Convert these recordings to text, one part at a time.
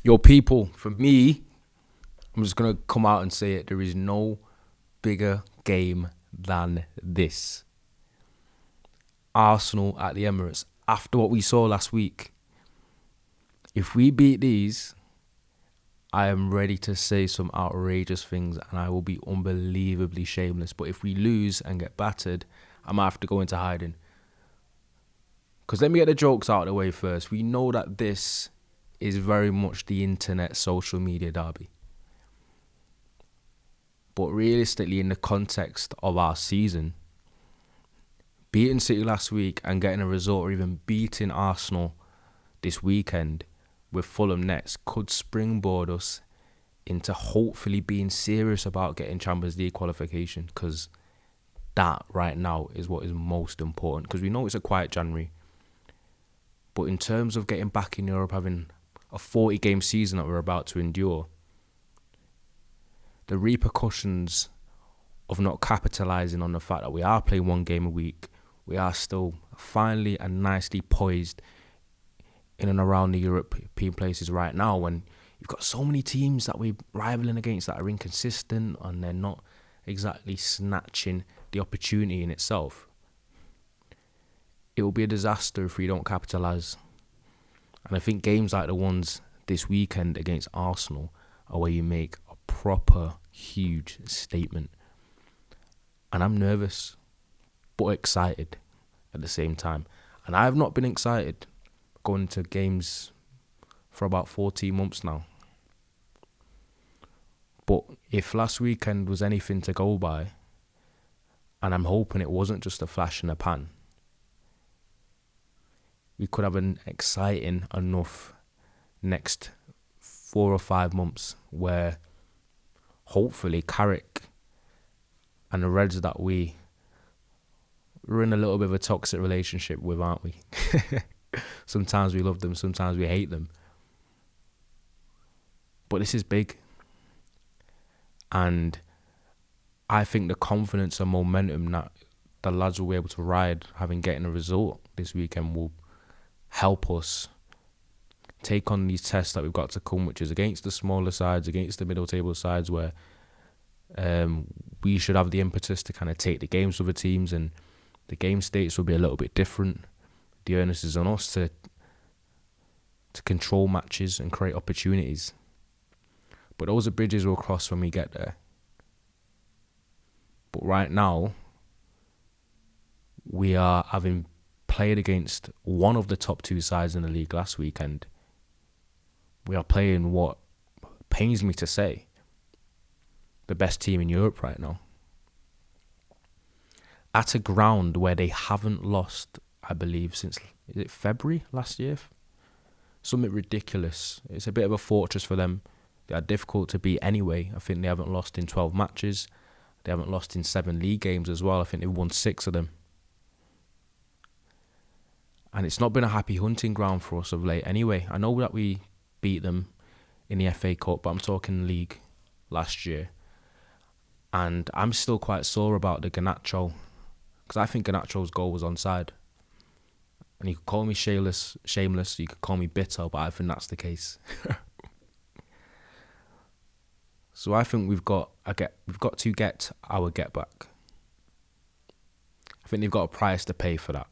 Your people, for me, I'm just going to come out and say it. There is no bigger game than this. Arsenal at the Emirates. After what we saw last week, if we beat these, I am ready to say some outrageous things and I will be unbelievably shameless. But if we lose and get battered, I might have to go into hiding. Because let me get the jokes out of the way first. We know that this is very much the internet social media derby. But realistically, in the context of our season, beating City last week and getting a result or even beating Arsenal this weekend with Fulham next could springboard us into hopefully being serious about getting Champions League qualification, because that right now is what is most important, because we know it's a quiet January. But in terms of getting back in Europe, having a 40-game season that we're about to endure, the repercussions of not capitalising on the fact that we are playing one game a week, we are still finally and nicely poised in and around the European places right now, when you've got so many teams that we're rivaling against that are inconsistent and they're not exactly snatching the opportunity in itself. It will be a disaster if we don't capitalise. And I think games like the ones this weekend against Arsenal are where you make a proper huge statement. And I'm nervous, but excited at the same time. And I have not been excited going to games for about 14 months now. But if last weekend was anything to go by, and I'm hoping it wasn't just a flash in the pan, we could have an exciting enough next 4 or 5 months where hopefully Carrick and the Reds that we're in a little bit of a toxic relationship with, aren't we? Sometimes we love them, sometimes we hate them. But this is big. And I think the confidence and momentum that the lads will be able to ride, having getting a result this weekend, will help us take on these tests that we've got to come, which is against the smaller sides, against the middle table sides, where we should have the impetus to kind of take the games for the teams, and the game states will be a little bit different. The onus is on us to control matches and create opportunities. But those are bridges we'll cross when we get there. But right now, we are having played against one of the top 2 sides in the league last weekend. We are playing what pains me to say, the best team in Europe right now. At a ground where they haven't lost, I believe, since, is it February last year? Something ridiculous. It's a bit of a fortress for them. They are difficult to beat anyway. I think they haven't lost in 12 matches. They haven't lost in 7 league games as well. I think they've won 6 of them. And it's not been a happy hunting ground for us of late anyway. I know that we beat them in the FA Cup, but I'm talking league last year. And I'm still quite sore about the Garnacho, because I think Garnacho's goal was onside. And you could call me shameless, you could call me bitter, but I think that's the case. So I think we've got to get our get back. I think they've got a price to pay for that.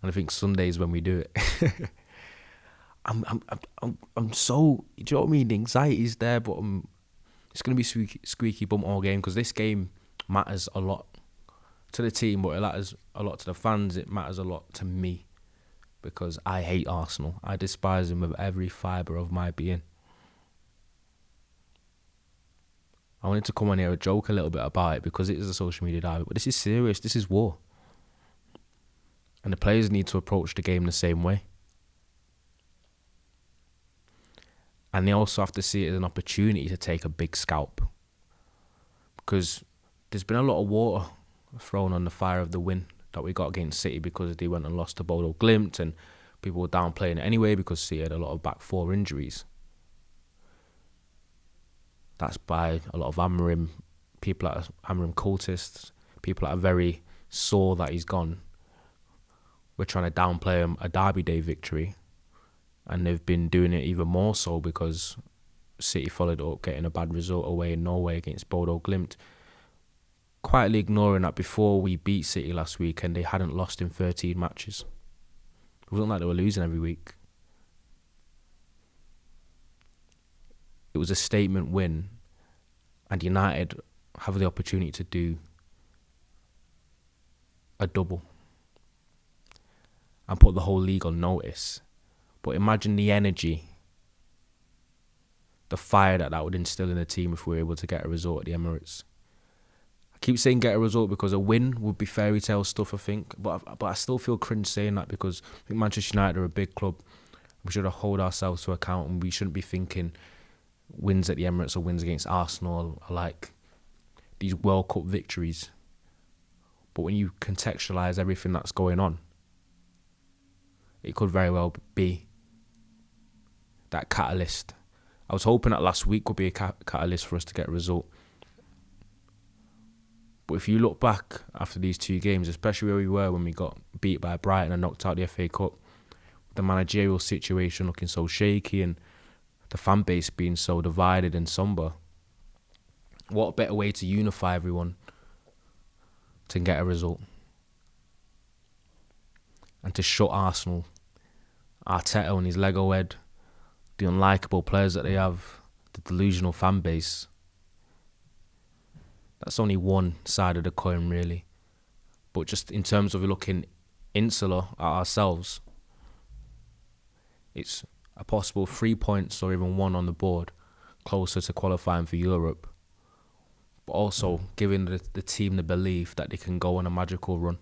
And I think Sunday's when we do it. I'm so, do you know what I mean? The anxiety's there, but it's going to be squeaky bum all game, because this game matters a lot to the team, but it matters a lot to the fans. It matters a lot to me, because I hate Arsenal. I despise them with every fibre of my being. I wanted to come on here and joke a little bit about it because it is a social media derby, but this is serious. This is war. And the players need to approach the game the same way. And they also have to see it as an opportunity to take a big scalp. Because there's been a lot of water thrown on the fire of the win that we got against City, because they went and lost to Bodo Glimt, and people were downplaying it anyway because City had a lot of back 4 injuries. That's by a lot of Amorim, people that are Amorim cultists, people that are very sore that he's gone. We're trying to downplay a Derby Day victory. And they've been doing it even more so because City followed up getting a bad result away in Norway against Bodo Glimt. Quietly ignoring that before we beat City last weekend, they hadn't lost in 13 matches. It wasn't like they were losing every week. It was a statement win, and United have the opportunity to do a double and put the whole league on notice. But imagine the energy, the fire that would instill in the team if we were able to get a result at the Emirates. I keep saying get a result because a win would be fairy tale stuff, I think. But I still feel cringe saying that because I think Manchester United are a big club. We should hold ourselves to account, and we shouldn't be thinking wins at the Emirates or wins against Arsenal are like these World Cup victories. But when you contextualise everything that's going on, it could very well be that catalyst. I was hoping that last week would be a catalyst for us to get a result. But if you look back after these two games, especially where we were when we got beat by Brighton and knocked out the FA Cup, the managerial situation looking so shaky and the fan base being so divided and sombre, what a better way to unify everyone to get a result and to shut Arsenal, Arteta and his Lego head, the unlikable players that they have, the delusional fan base. That's only one side of the coin, really. But just in terms of looking insular at ourselves, it's a possible 3 points or even one on the board closer to qualifying for Europe, but also giving the team the belief that they can go on a magical run.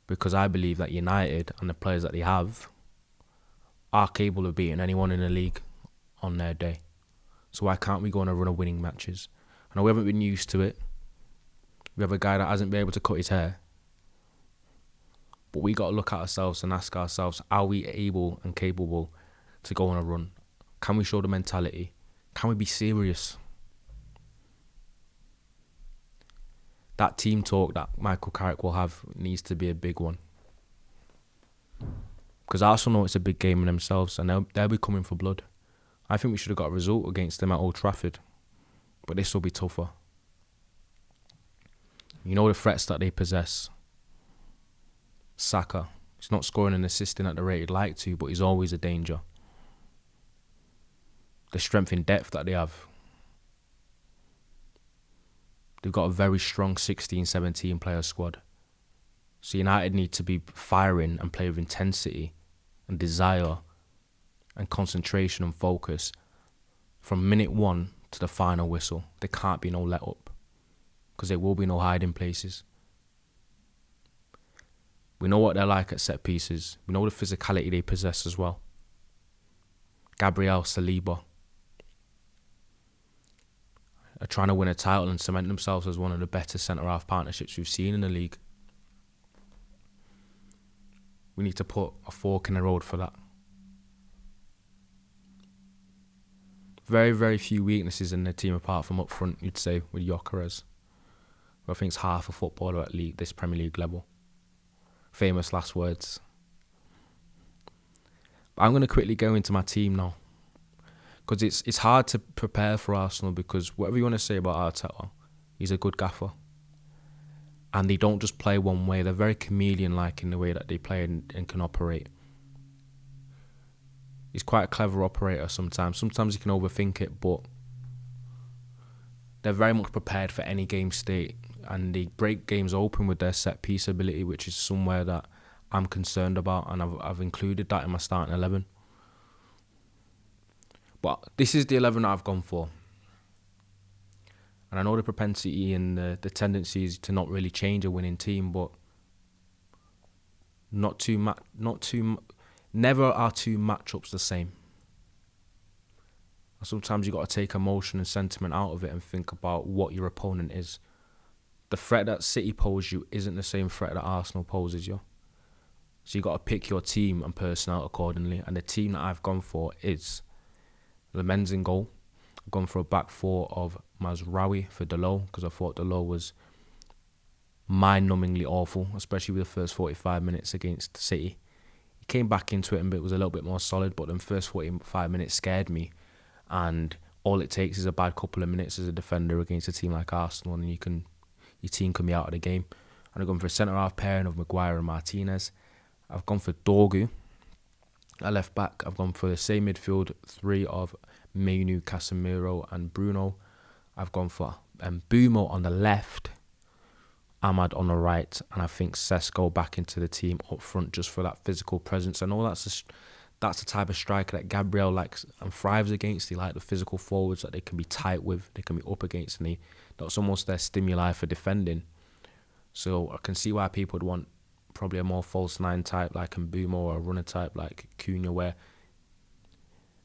Because I believe that United and the players that they have are capable of beating anyone in the league on their day. So why can't we go on a run of winning matches? I know we haven't been used to it. We have a guy that hasn't been able to cut his hair. But we got to look at ourselves and ask ourselves, are we able and capable to go on a run? Can we show the mentality? Can we be serious? That team talk that Michael Carrick will have needs to be a big one. Because Arsenal know it's a big game in themselves and they'll be coming for blood. I think we should have got a result against them at Old Trafford. But this will be tougher. You know the threats that they possess. Saka, he's not scoring and assisting at the rate he'd like to, but he's always a danger. The strength in depth that they have. They've got a very strong 16-17 player squad. So United need to be firing and play with intensity and desire and concentration and focus from minute one to the final whistle. There can't be no let up because there will be no hiding places. We know what they're like at set pieces. We know the physicality they possess as well. Gabriel, Saliba are trying to win a title and cement themselves as one of the better centre-half partnerships we've seen in the league. We need to put a fork in the road for that. Very, very few weaknesses in the team apart from up front, you'd say, with Gyokeres, who I think is half a footballer at this Premier League level. Famous last words. But I'm going to quickly go into my team now. Because it's hard to prepare for Arsenal because whatever you want to say about Arteta, he's a good gaffer. And they don't just play one way. They're very chameleon-like in the way that they play and can operate. He's quite a clever operator sometimes. Sometimes he can overthink it, but they're very much prepared for any game state. And they break games open with their set-piece ability, which is somewhere that I'm concerned about. And I've included that in my starting 11. But this is the 11 that I've gone for. And I know the propensity and the tendency is to not really change a winning team, but never are two matchups the same. Sometimes you got to take emotion and sentiment out of it and think about what your opponent is. The threat that City pose you isn't the same threat that Arsenal poses you. So you got to pick your team and personnel accordingly. And the team that I've gone for is the men's in goal. I've gone for a back four of Mazraoui for Dalot because I thought Dalot was mind-numbingly awful, especially with the first 45 minutes against City. He came back into it and it was a little bit more solid, but the first 45 minutes scared me. And all it takes is a bad couple of minutes as a defender against a team like Arsenal, and your team can be out of the game. And I've gone for a centre-half pairing of Maguire and Martinez. I've gone for Dorgu at left back. I've gone for the same midfield three of Mainu, Casemiro and Bruno. I've gone for Mbumo on the left, Ahmad on the right, and I think Sesko back into the team up front just for that physical presence. I know that's the type of striker that Gabriel likes and thrives against. He like the physical forwards that they can be tight with, they can be up against, and that's almost their stimuli for defending. So I can see why people would want probably a more false nine type like Mbumo or a runner type like Cunha, where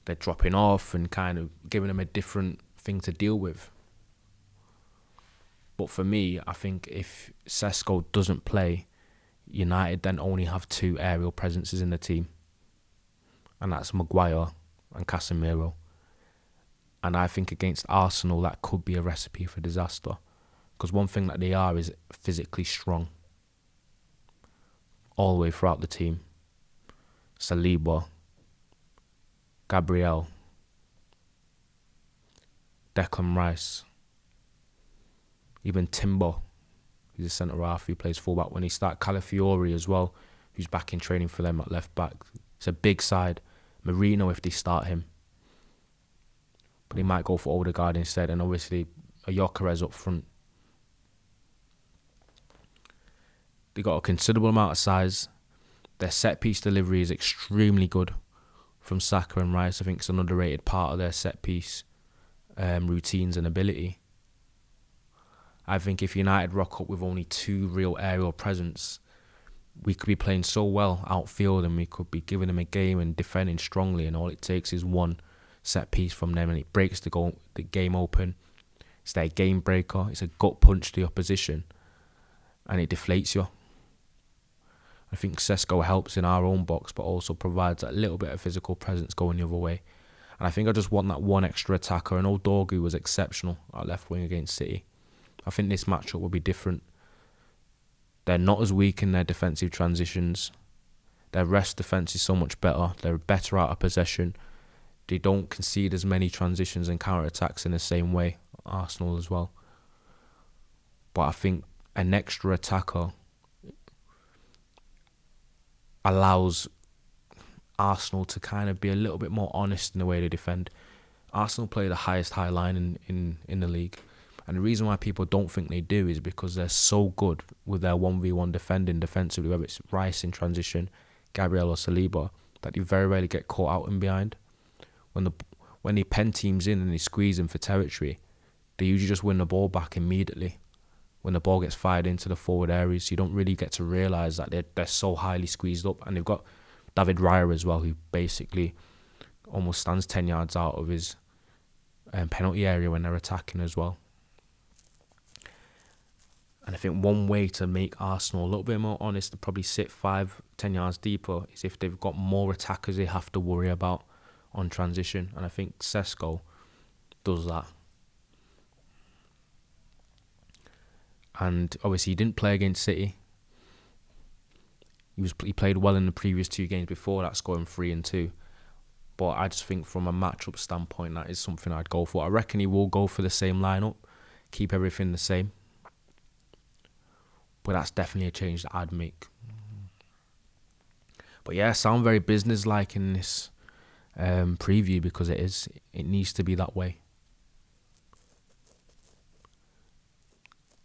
they're dropping off and kind of giving them a different thing to deal with. But for me, I think if Sesko doesn't play, United then only have two aerial presences in the team, and that's Maguire and Casemiro. And I think against Arsenal, that could be a recipe for disaster. Because one thing that they are is physically strong. All the way throughout the team. Saliba, Gabriel, Declan Rice, even Timber, who's a centre-half who plays full-back when he starts. Calafiori as well, who's back in training for them at left-back. It's a big side. Marino if they start him. But he might go for Odegaard instead, and obviously a Gyokeres up front. They got a considerable amount of size. Their set-piece delivery is extremely good from Saka and Rice. I think it's an underrated part of their set-piece routines and ability. I think if United rock up with only two real aerial presence, we could be playing so well outfield and we could be giving them a game and defending strongly, and all it takes is one set-piece from them and it breaks the game open. It's their game breaker. It's a gut punch to the opposition and it deflates you. I think Sesko helps in our own box, but also provides a little bit of physical presence going the other way. And I think I just want that one extra attacker. And Dorgu was exceptional at left wing against City. I think this matchup will be different. They're not as weak in their defensive transitions. Their rest defence is so much better. They're better out of possession. They don't concede as many transitions and counter-attacks in the same way. Arsenal as well. But I think an extra attacker allows Arsenal to kind of be a little bit more honest in the way they defend. Arsenal play the highest high line in the league. And the reason why people don't think they do is because they're so good with their 1v1 defending defensively, whether it's Rice in transition, Gabriel or Saliba, that they very rarely get caught out in behind. When they pen teams in and they squeeze them for territory, they usually just win the ball back immediately. When the ball gets fired into the forward areas, you don't really get to realise that they're so highly squeezed up. And they've got David Raya as well, who basically almost stands 10 yards out of his penalty area when they're attacking as well. And I think one way to make Arsenal a little bit more honest, to probably sit 5-10 yards deeper, is if they've got more attackers they have to worry about on transition. And I think Sesko does that. And obviously he didn't play against City. He played well in the previous two games before that, scoring 3 and 2. But I just think from a matchup standpoint, that is something I'd go for. I reckon he will go for the same lineup, keep everything the same. But that's definitely a change that I'd make. But yeah, I sound very business-like in this preview because it is. It needs to be that way.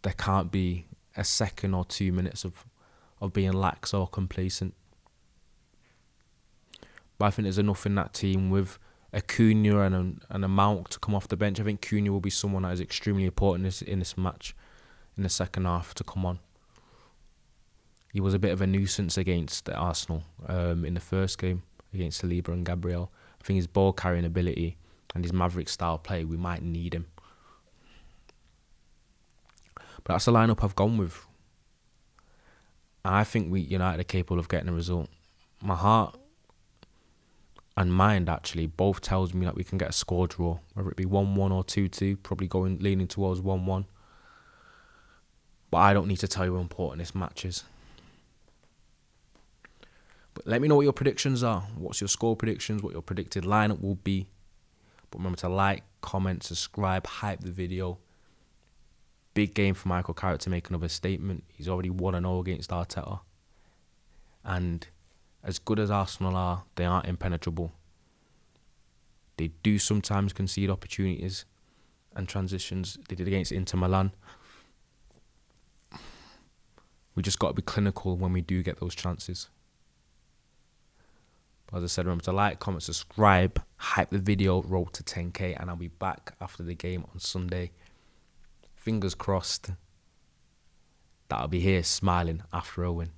There can't be a second or 2 minutes of being lax or complacent. But I think there's enough in that team with a Cunha and a Mount to come off the bench. I think Cunha will be someone that is extremely important in this match in the second half to come on. He was a bit of a nuisance against Arsenal in the first game against Saliba and Gabriel. I think his ball carrying ability and his maverick style play, we might need him. But that's the lineup I've gone with. And I think United are capable of getting a result. My heart and mind actually both tells me that we can get a score draw, whether it be 1-1 or 2-2, probably leaning towards 1-1. But I don't need to tell you how important this match is. But Let me know what your predictions are. What's your score predictions? What your predicted lineup will be. But remember to like, comment, subscribe, hype the video. Big game for Michael Carrick to make another statement. He's already 1-0 against Arteta. And as good as Arsenal are, they aren't impenetrable. They do sometimes concede opportunities and transitions. They did against Inter Milan. We just got to be clinical when we do get those chances. But as I said, remember to like, comment, subscribe, hype the video, roll to 10k, and I'll be back after the game on Sunday. Fingers crossed that I'll be here smiling after a win.